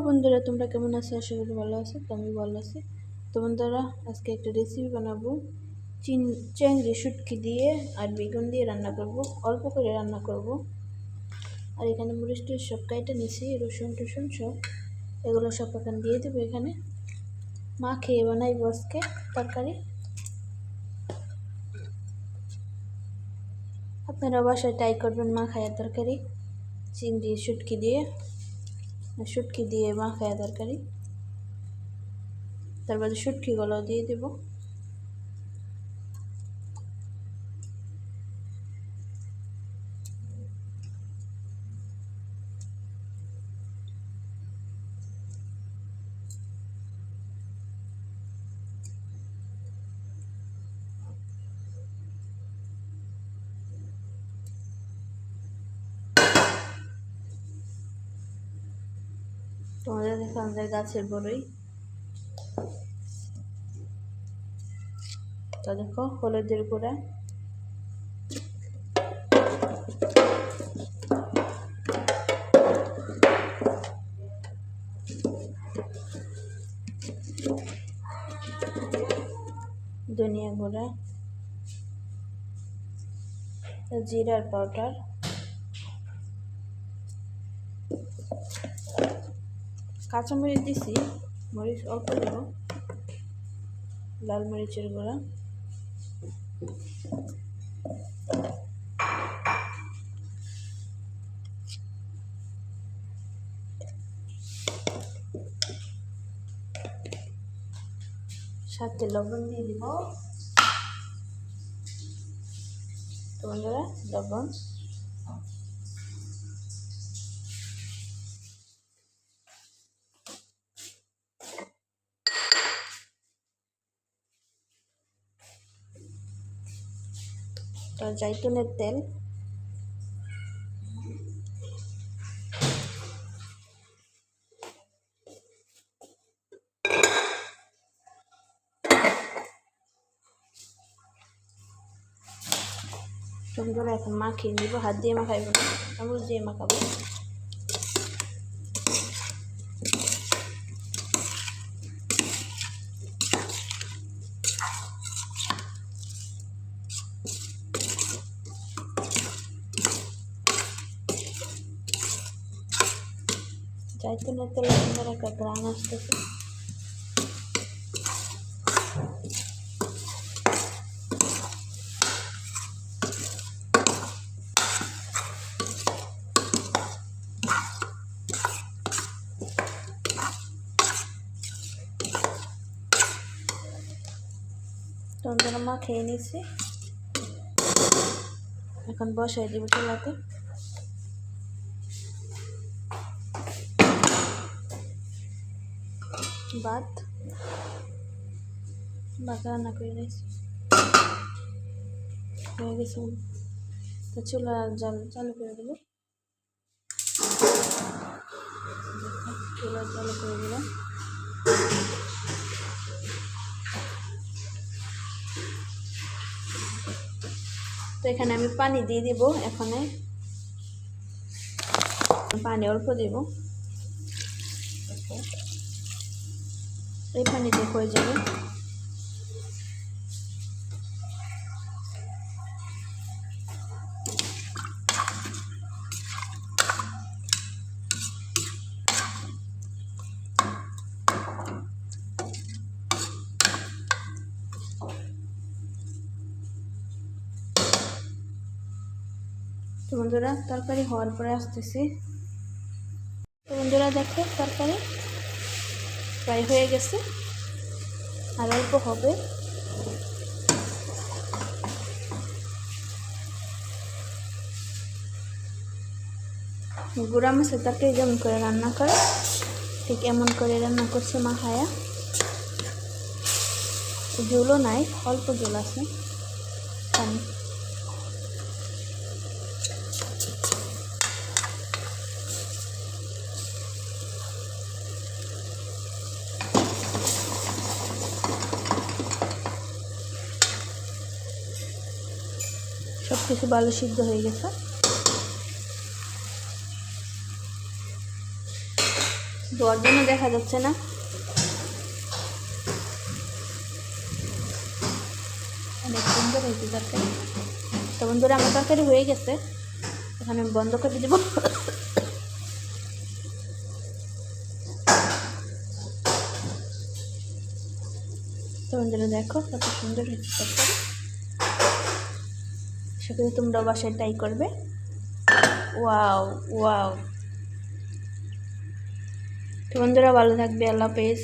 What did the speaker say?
বন্ধুরা, তোমরা কেমন আছো? আশা করি ভালো আছো। তো আমি ভালো আছি। তো বন্ধুরা, আজকে একটা রেসিপি বানাবো। চিংড়ি শুটকি দিয়ে আর বেগুন দিয়ে রান্না করব। অল্প করে রান্না করব। আর এখানে মরিচ টুরিচ সব কাইটা নিছি, রসুন টুসুন সব, এগুলো সব এখন দিয়ে দেবো এখানে। মা খেয়ে বানাইবো আজকে তরকারি। আপনারা বাসায় ট্রাই করবেন মা খায়া তরকারি, চিংড়ি শুটকি দিয়ে মা খায়া তরকারি। তারপরে শুটকিগুলো দিয়ে দেবো। তোমাদের দেখো আমাদের গাছের বড়ই। তো দেখো হলুদের গুঁড়া, ধনিয়া গুঁড়া, জিরার পাউডার, কাঁচামরিচ দিছি, মরিচ অল্প দেব, লাল মরিচের গুঁড়া, সাথে লবণ দিয়ে দিব। তো বন্ধুরা, লবণ, জাইতুনের তেল, বন্ধুরা এখন মাখিয়ে নিব। হাত দিয়ে মাখাইব না, চামচ দিয়ে মাখাবো। জাইতুনের তেলে সুন্দর একটা ঘ্রাণ আসতেছে। তন্দুর মা খেয়ে নিছি, এখন বসাই দিব চুলাতে। ভাত রান্না করে নিয়েছি, হয়ে গেছে। তো চুলা জল চালু করে দেবো। চুলা চালু করে দিলাম। তো এখানে আমি পানি দিয়ে দিব। এখানে পানি অল্প দেব, এই পানিতে হয়ে যাবে। তো বন্ধুরা, তরকারি হওয়ার পরে আসতেছি। তো বন্ধুরা দেখো, তরকারি প্রায় হয়ে গেছে, আর অল্প হবে। গুঁড়া মাছের তরকারি যেমন করে রান্না করে, ঠিক এমন করে রান্না করছে মা খায়া। ঝোলও নাই, অল্প ঝোল আছে। পানি সব কিছু ভালো সিদ্ধ হয়ে গেছে। ধোয়ার জন্য দেখা যাচ্ছে না। অনেক সুন্দর হয়েছে তরকারি। তো বন্ধুরা আমার তরকারি হয়ে গেছে, এখন আমি বন্ধ করে দেবো। তো বন্ধুরা দেখো কত সুন্দর হয়েছে তরকারি। আশা করি তোমরা বাসায় ট্রাই করবে। Wow wow. তো বন্ধুরা ভালো থাকবে, আল্লাহ হাফেজ।